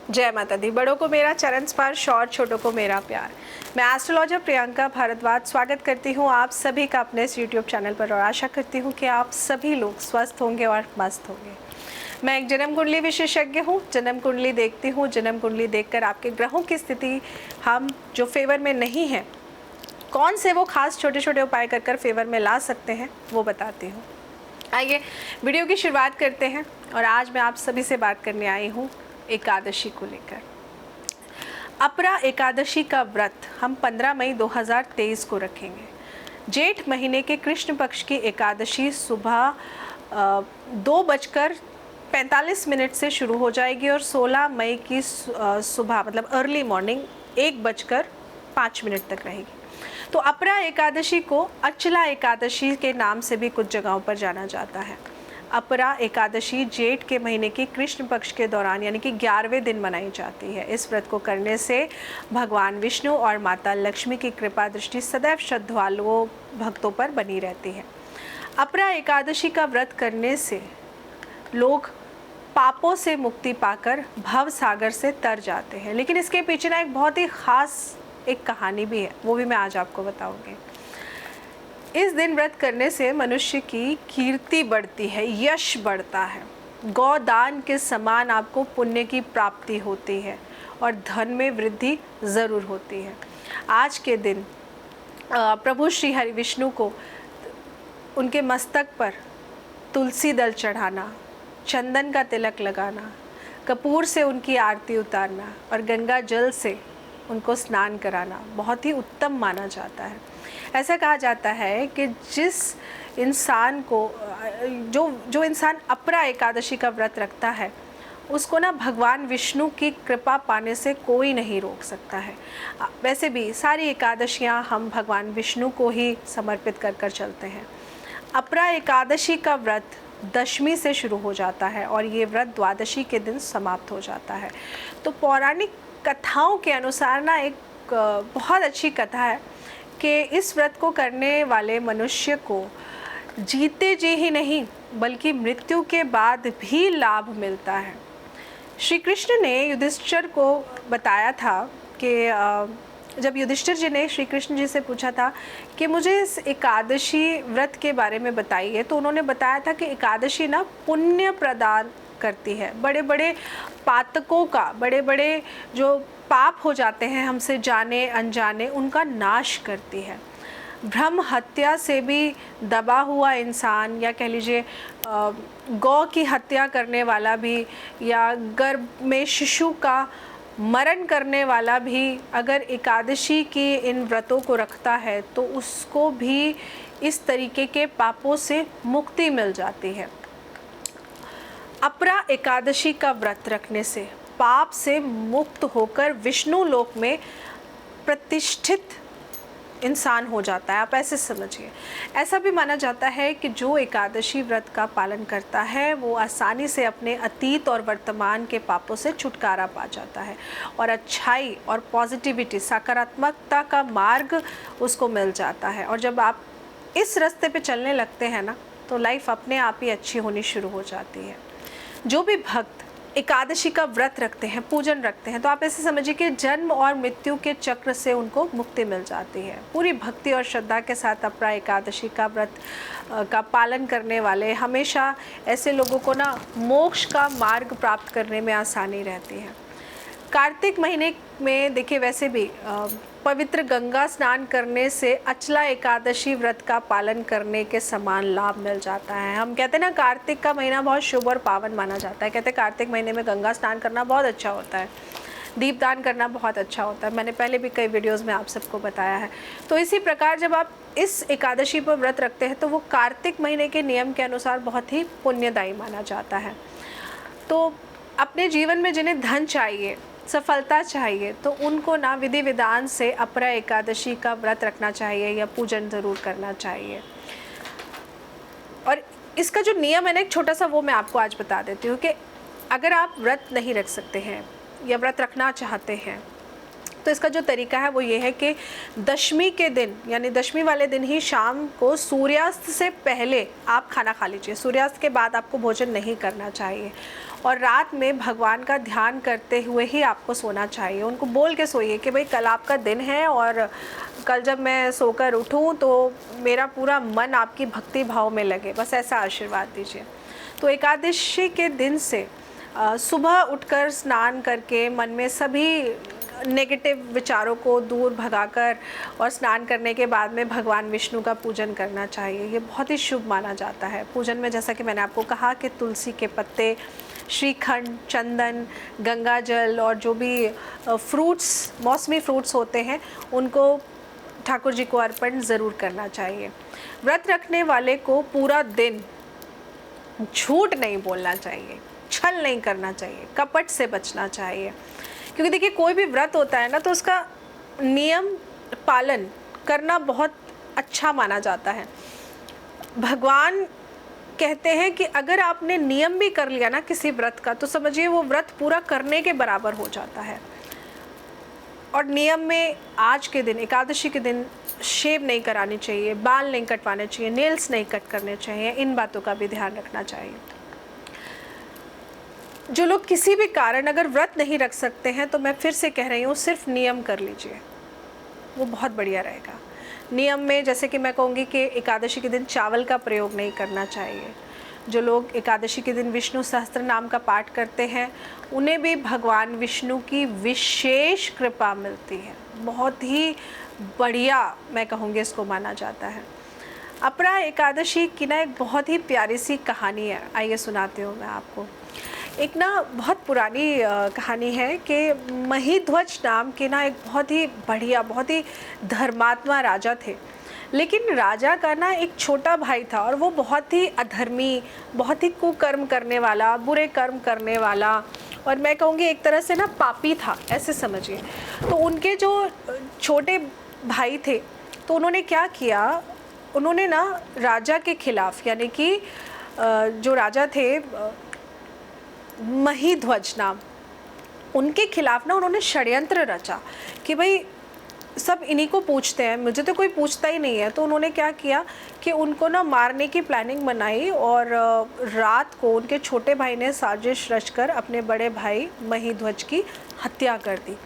जय माता दी। बड़ों को मेरा चरण स्पर्श और छोटों को मेरा प्यार। मैं एस्ट्रोलॉजर प्रियंका भारद्वाज स्वागत करती हूँ आप सभी का अपने इस यूट्यूब चैनल पर और आशा करती हूँ कि आप सभी लोग स्वस्थ होंगे और मस्त होंगे। मैं एक जन्म कुंडली विशेषज्ञ हूँ। जन्म कुंडली देखती हूँ। जन्म कुंडली देखकर आपके ग्रहों की स्थिति हम जो फेवर में नहीं हैं, कौन से वो खास छोटे छोटे उपाय कर फेवर में ला सकते हैं वो बताती हूँ। आइए वीडियो की शुरुआत करते हैं। और आज मैं आप सभी से बात करने आई हूँ एकादशी को लेकर। अपरा एकादशी का व्रत हम 15 मई 2023 को रखेंगे। जेठ महीने के कृष्ण पक्ष की एकादशी सुबह 2:45 से शुरू हो जाएगी और 16 मई की सुबह मतलब अर्ली मॉर्निंग 1:05 तक रहेगी। तो अपरा एकादशी को अचला एकादशी के नाम से भी कुछ जगहों पर जाना जाता है। अपरा एकादशी जेठ के महीने की कृष्ण पक्ष के दौरान यानी कि 11वें दिन मनाई जाती है। इस व्रत को करने से भगवान विष्णु और माता लक्ष्मी की कृपा दृष्टि सदैव श्रद्धालुओं भक्तों पर बनी रहती है। अपरा एकादशी का व्रत करने से लोग पापों से मुक्ति पाकर भव सागर से तर जाते हैं। लेकिन इसके पीछे ना एक बहुत ही खास एक कहानी भी है, वो भी मैं आज आपको बताऊंगी। इस दिन व्रत करने से मनुष्य की कीर्ति बढ़ती है, यश बढ़ता है, गौदान के समान आपको पुण्य की प्राप्ति होती है और धन में वृद्धि ज़रूर होती है। आज के दिन प्रभु श्री हरि विष्णु को उनके मस्तक पर तुलसी दल चढ़ाना, चंदन का तिलक लगाना, कपूर से उनकी आरती उतारना और गंगा जल से उनको स्नान कराना बहुत ही उत्तम माना जाता है। ऐसा कहा जाता है कि जिस इंसान को जो इंसान अपरा एकादशी का व्रत रखता है उसको ना भगवान विष्णु की कृपा पाने से कोई नहीं रोक सकता है। वैसे भी सारी एकादशियां हम भगवान विष्णु को ही समर्पित कर चलते हैं। अपरा एकादशी का व्रत दशमी से शुरू हो जाता है और ये व्रत द्वादशी के दिन समाप्त हो जाता है। तो पौराणिक कथाओं के अनुसार ना एक बहुत अच्छी कथा है कि इस व्रत को करने वाले मनुष्य को जीते जी ही नहीं बल्कि मृत्यु के बाद भी लाभ मिलता है। श्री कृष्ण ने युधिष्ठिर को बताया था कि जब युधिष्ठिर जी ने श्री कृष्ण जी से पूछा था कि मुझे इस एकादशी व्रत के बारे में बताइए, तो उन्होंने बताया था कि एकादशी ना पुण्य प्रदान करती है। बड़े बड़े पातकों का, बड़े बड़े जो पाप हो जाते हैं हमसे जाने अनजाने, उनका नाश करती है। ब्रह्म हत्या से भी दबा हुआ इंसान या कह लीजिए गौ की हत्या करने वाला भी या गर्भ में शिशु का मरण करने वाला भी अगर एकादशी की इन व्रतों को रखता है तो उसको भी इस तरीके के पापों से मुक्ति मिल जाती है। अपरा एकादशी का व्रत रखने से पाप से मुक्त होकर विष्णु लोक में प्रतिष्ठित इंसान हो जाता है। आप ऐसे समझिए। ऐसा भी माना जाता है कि जो एकादशी व्रत का पालन करता है वो आसानी से अपने अतीत और वर्तमान के पापों से छुटकारा पा जाता है और अच्छाई और पॉजिटिविटी, सकारात्मकता का मार्ग उसको मिल जाता है। और जब आप इस रास्ते पे चलने लगते हैं ना तो लाइफ अपने आप ही अच्छी होनी शुरू हो जाती है। जो भी भक्त एकादशी का व्रत रखते हैं, पूजन रखते हैं, तो आप ऐसे समझिए कि जन्म और मृत्यु के चक्र से उनको मुक्ति मिल जाती है। पूरी भक्ति और श्रद्धा के साथ अपरा एकादशी का व्रत का पालन करने वाले हमेशा ऐसे लोगों को ना मोक्ष का मार्ग प्राप्त करने में आसानी रहती है। कार्तिक महीने में देखिए वैसे भी पवित्र गंगा स्नान करने से अचला एकादशी व्रत का पालन करने के समान लाभ मिल जाता है। हम कहते हैं ना कार्तिक का महीना बहुत शुभ और पावन माना जाता है। कहते हैं कार्तिक महीने में गंगा स्नान करना बहुत अच्छा होता है, दीपदान करना बहुत अच्छा होता है। मैंने पहले भी कई वीडियोज़ में आप सबको बताया है। तो इसी प्रकार जब आप इस एकादशी पर व्रत रखते हैं तो वो कार्तिक महीने के नियम के अनुसार बहुत ही पुण्यदायी माना जाता है। तो अपने जीवन में जिन्हें धन चाहिए, सफलता चाहिए, तो उनको ना विधि विधान से अपरा एकादशी का व्रत रखना चाहिए या पूजन ज़रूर करना चाहिए। और इसका जो नियम है ना एक छोटा सा, वो मैं आपको आज बता देती हूँ कि अगर आप व्रत नहीं रख सकते हैं या व्रत रखना चाहते हैं तो इसका जो तरीका है वो ये है कि दशमी के दिन यानी दशमी वाले दिन ही शाम को सूर्यास्त से पहले आप खाना खा लीजिए। सूर्यास्त के बाद आपको भोजन नहीं करना चाहिए और रात में भगवान का ध्यान करते हुए ही आपको सोना चाहिए। उनको बोल के सोइए कि भाई कल आपका दिन है और कल जब मैं सोकर उठूं तो मेरा पूरा मन आपकी भक्ति भाव में लगे, बस ऐसा आशीर्वाद दीजिए। तो एकादशी के दिन से सुबह उठकर स्नान करके मन में सभी नेगेटिव विचारों को दूर भगाकर और स्नान करने के बाद में भगवान विष्णु का पूजन करना चाहिए। ये बहुत ही शुभ माना जाता है। पूजन में जैसा कि मैंने आपको कहा कि तुलसी के पत्ते, श्रीखंड, चंदन, गंगा जल और जो भी फ्रूट्स, मौसमी फ्रूट्स होते हैं उनको ठाकुर जी को अर्पण ज़रूर करना चाहिए। व्रत रखने वाले को पूरा दिन झूठ नहीं बोलना चाहिए, छल नहीं करना चाहिए, कपट से बचना चाहिए। क्योंकि देखिए कोई भी व्रत होता है ना तो उसका नियम पालन करना बहुत अच्छा माना जाता है। भगवान कहते हैं कि अगर आपने नियम भी कर लिया ना किसी व्रत का तो समझिए वो व्रत पूरा करने के बराबर हो जाता है। और नियम में आज के दिन, एकादशी के दिन शेव नहीं करानी चाहिए, बाल नहीं कटवाने चाहिए, नेल्स नहीं कट करने चाहिए, इन बातों का भी ध्यान रखना चाहिए। जो लोग किसी भी कारण अगर व्रत नहीं रख सकते हैं तो मैं फिर से कह रही हूँ सिर्फ नियम कर लीजिए, वो बहुत बढ़िया रहेगा। नियम में जैसे कि मैं कहूँगी कि एकादशी के दिन चावल का प्रयोग नहीं करना चाहिए। जो लोग एकादशी के दिन विष्णु सहस्त्र नाम का पाठ करते हैं उन्हें भी भगवान विष्णु की विशेष कृपा मिलती है। बहुत ही बढ़िया मैं कहूँगी इसको माना जाता है। अपरा एकादशी की ना एक बहुत ही प्यारी सी कहानी है, आइए सुनाती हूँ मैं आपको। एक ना बहुत पुरानी कहानी है कि महिध्वज नाम के ना एक बहुत ही बढ़िया, बहुत ही धर्मात्मा राजा थे। लेकिन राजा का ना एक छोटा भाई था और वो बहुत ही अधर्मी, बहुत ही कुकर्म करने वाला, बुरे कर्म करने वाला और मैं कहूँगी एक तरह से ना पापी था, ऐसे समझिए। तो उनके जो छोटे भाई थे तो उन्होंने क्या किया, उन्होंने ना राजा के खिलाफ, यानी कि जो राजा थे महिध्वज नाम, उनके खिलाफ ना उन्होंने षड्यंत्र रचा कि भाई सब इन्हीं को पूछते हैं, मुझे तो कोई पूछता ही नहीं है। तो उन्होंने क्या किया कि उनको ना मारने की प्लानिंग बनाई और रात को उनके छोटे भाई ने साजिश रचकर अपने बड़े भाई महिध्वज की हत्या कर दी।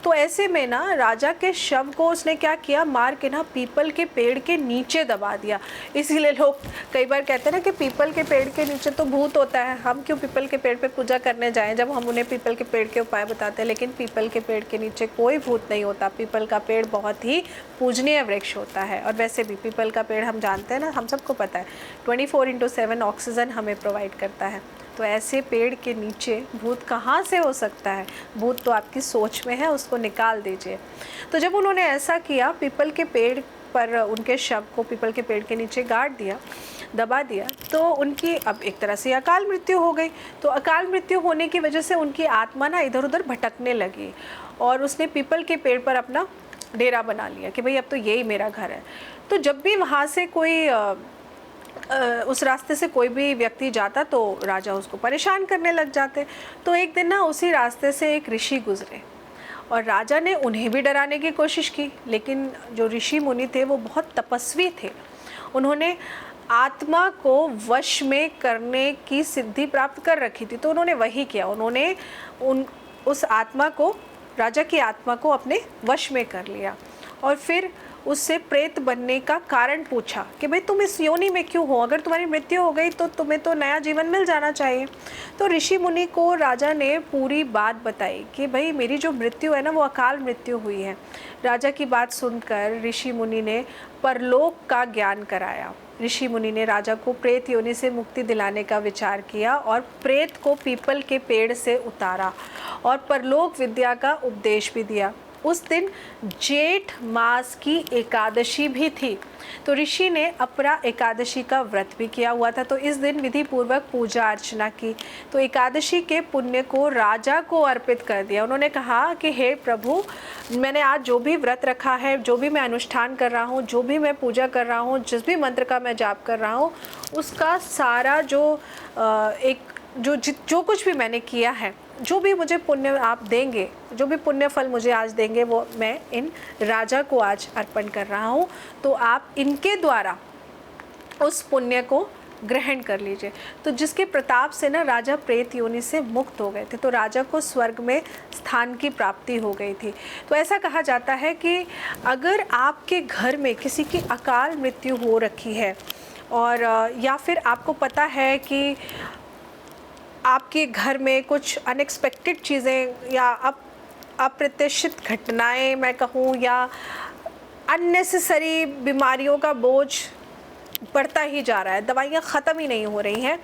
तो ऐसे में ना राजा के शव को उसने क्या किया, मार के ना पीपल के पेड़ के नीचे दबा दिया। इसीलिए लोग कई बार कहते हैं ना कि पीपल के पेड़ के नीचे तो भूत होता है, हम क्यों पीपल के पेड़ पे पूजा करने जाएं जब हम उन्हें पीपल के पेड़ के उपाय बताते हैं। लेकिन पीपल के पेड़ के नीचे कोई भूत नहीं होता। पीपल का पेड़ बहुत ही पूजनीय वृक्ष होता है। और वैसे भी पीपल का पेड़ हम जानते हैं ना, हम सबको पता है 24/7 ऑक्सीजन हमें प्रोवाइड करता है। तो ऐसे पेड़ के नीचे भूत कहाँ से हो सकता है? भूत तो आपकी सोच में है, उसको निकाल दीजिए। तो जब उन्होंने ऐसा किया, पीपल के पेड़ पर उनके शव को पीपल के पेड़ के नीचे गाड़ दिया, दबा दिया, तो उनकी अब एक तरह से अकाल मृत्यु हो गई। तो अकाल मृत्यु होने की वजह से उनकी आत्मा ना इधर उधर भटकने लगी और उसने पीपल के पेड़ पर अपना डेरा बना लिया कि भाई अब तो यही मेरा घर है। तो जब भी वहाँ से कोई उस रास्ते से कोई भी व्यक्ति जाता तो राजा उसको परेशान करने लग जाते। तो एक दिन ना उसी रास्ते से एक ऋषि गुजरे और राजा ने उन्हें भी डराने की कोशिश की, लेकिन जो ऋषि मुनि थे वो बहुत तपस्वी थे। उन्होंने आत्मा को वश में करने की सिद्धि प्राप्त कर रखी थी, तो उन्होंने वही किया। उन्होंने उस आत्मा को, राजा की आत्मा को अपने वश में कर लिया और फिर उससे प्रेत बनने का कारण पूछा कि भाई तुम इस योनि में क्यों हो, अगर तुम्हारी मृत्यु हो गई तो तुम्हें तो नया जीवन मिल जाना चाहिए। तो ऋषि मुनि को राजा ने पूरी बात बताई कि भाई मेरी जो मृत्यु है ना वो अकाल मृत्यु हुई है। राजा की बात सुनकर ऋषि मुनि ने परलोक का ज्ञान कराया। ऋषि मुनि ने राजा को प्रेत योनि से मुक्ति दिलाने का विचार किया और प्रेत को पीपल के पेड़ से उतारा और परलोक विद्या का उपदेश भी दिया। उस दिन जेठ मास की एकादशी भी थी, तो ऋषि ने अपरा एकादशी का व्रत भी किया हुआ था। तो इस दिन विधि पूर्वक पूजा अर्चना की, तो एकादशी के पुण्य को राजा को अर्पित कर दिया। उन्होंने कहा कि हे प्रभु, मैंने आज जो भी व्रत रखा है, जो भी मैं अनुष्ठान कर रहा हूँ, जो भी मैं पूजा कर रहा हूँ, जिस भी मंत्र का मैं जाप कर रहा हूँ, उसका सारा जो कुछ भी मैंने किया है, जो भी मुझे पुण्य आप देंगे, जो भी पुण्य फल मुझे आज देंगे, वो मैं इन राजा को आज अर्पण कर रहा हूँ। तो आप इनके द्वारा उस पुण्य को ग्रहण कर लीजिए। तो जिसके प्रताप से ना राजा प्रेत योनि से मुक्त हो गए थे, तो राजा को स्वर्ग में स्थान की प्राप्ति हो गई थी। तो ऐसा कहा जाता है कि अगर आपके घर में किसी की अकाल मृत्यु हो रखी है और या फिर आपको पता है कि आपके घर में कुछ अनएक्सपेक्टेड चीज़ें या अप्रत्याशित घटनाएं मैं कहूँ, या अननेसेसरी बीमारियों का बोझ बढ़ता ही जा रहा है, दवाइयाँ ख़त्म ही नहीं हो रही हैं,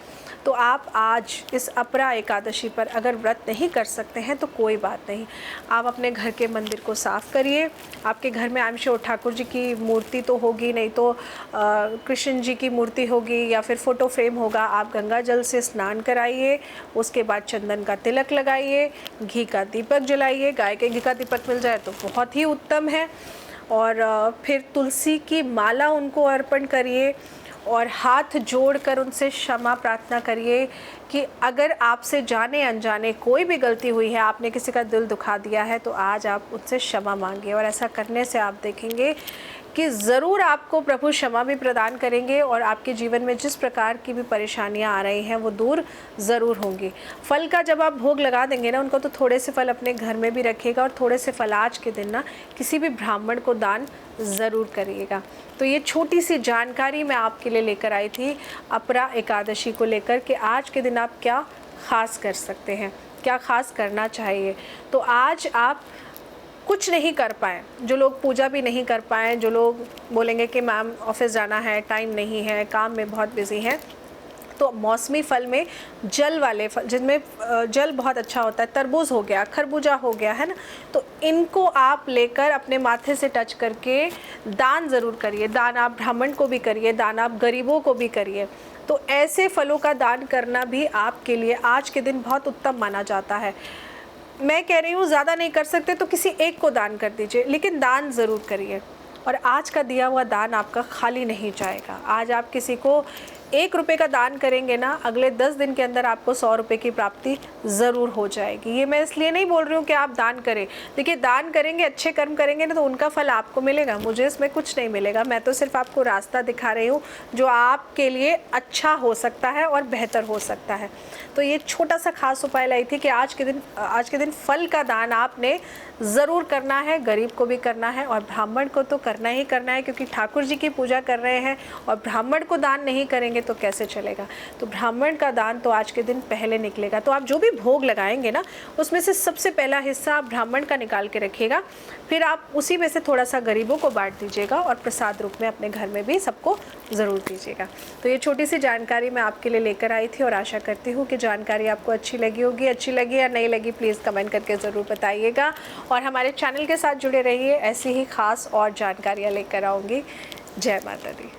तो आप आज इस अपरा एकादशी पर अगर व्रत नहीं कर सकते हैं तो कोई बात नहीं, आप अपने घर के मंदिर को साफ़ करिए। आपके घर में I am sure Thakur ji की मूर्ति तो होगी, नहीं तो कृष्ण जी की मूर्ति होगी या फिर फ़ोटो फ्रेम होगा। आप गंगा जल से स्नान कराइए, उसके बाद चंदन का तिलक लगाइए, घी का दीपक जलाइए। गाय के घी का दीपक मिल जाए तो बहुत ही उत्तम है। और फिर तुलसी की माला उनको अर्पण करिए और हाथ जोड़कर उनसे क्षमा प्रार्थना करिए कि अगर आपसे जाने अनजाने कोई भी गलती हुई है, आपने किसी का दिल दुखा दिया है, तो आज आप उनसे क्षमा मांगिए। और ऐसा करने से आप देखेंगे कि ज़रूर आपको प्रभु क्षमा भी प्रदान करेंगे और आपके जीवन में जिस प्रकार की भी परेशानियां आ रही हैं वो दूर ज़रूर होंगी। फल का जब आप भोग लगा देंगे ना उनको, तो थोड़े से फल अपने घर में भी रखिएगा और थोड़े से फल आज के दिन ना किसी भी ब्राह्मण को दान ज़रूर करिएगा। तो ये छोटी सी जानकारी मैं आपके लिए लेकर आई थी अपरा एकादशी को लेकर कि आज के दिन आप क्या ख़ास कर सकते हैं, क्या ख़ास करना चाहिए। तो आज आप कुछ नहीं कर पाएँ, जो लोग पूजा भी नहीं कर पाएँ, जो लोग बोलेंगे कि मैम ऑफिस जाना है, टाइम नहीं है, काम में बहुत बिज़ी हैं, तो मौसमी फल में जल वाले फल जिनमें जल बहुत अच्छा होता है, तरबूज हो गया, खरबूजा हो गया, है ना, तो इनको आप लेकर अपने माथे से टच करके दान ज़रूर करिए। दान आप ब्राह्मण को भी करिए, दान आप गरीबों को भी करिए। तो ऐसे फलों का दान करना भी आपके लिए आज के दिन बहुत उत्तम माना जाता है। मैं कह रही हूँ ज़्यादा नहीं कर सकते तो किसी एक को दान कर दीजिए, लेकिन दान ज़रूर करिए। और आज का दिया हुआ दान आपका खाली नहीं जाएगा। आज आप किसी को 1 रुपये का दान करेंगे ना, अगले 10 दिन के अंदर आपको 100 रुपये की प्राप्ति ज़रूर हो जाएगी। ये मैं इसलिए नहीं बोल रही हूँ कि आप दान करें। देखिए, दान करेंगे, अच्छे कर्म करेंगे ना, तो उनका फल आपको मिलेगा, मुझे इसमें कुछ नहीं मिलेगा। मैं तो सिर्फ आपको रास्ता दिखा रही हूँ जो आपके लिए अच्छा हो सकता है और बेहतर हो सकता है। तो ये छोटा सा खास उपाय लाई थी कि आज के दिन फल का दान आपने ज़रूर करना है, गरीब को भी करना है और ब्राह्मण को तो करना ही करना है, क्योंकि ठाकुर जी की पूजा कर रहे हैं और ब्राह्मण को दान नहीं करेंगे तो कैसे चलेगा। तो ब्राह्मण का दान तो आज के दिन पहले निकलेगा। तो आप जो भी भोग लगाएंगे ना, उसमें से सबसे पहला हिस्सा आप ब्राह्मण का निकाल के रखिएगा, फिर आप उसी में से थोड़ा सा गरीबों को बांट दीजिएगा और प्रसाद रूप में अपने घर में भी सबको ज़रूर दीजिएगा। तो ये छोटी सी जानकारी मैं आपके लिए लेकर आई थी और आशा करती हूँ कि जानकारी आपको अच्छी लगी होगी। अच्छी लगी या नहीं लगी प्लीज़ कमेंट करके ज़रूर बताइएगा और हमारे चैनल के साथ जुड़े रहिए। ऐसी ही खास और जानकारियाँ लेकर आऊँगी। जय माता दी।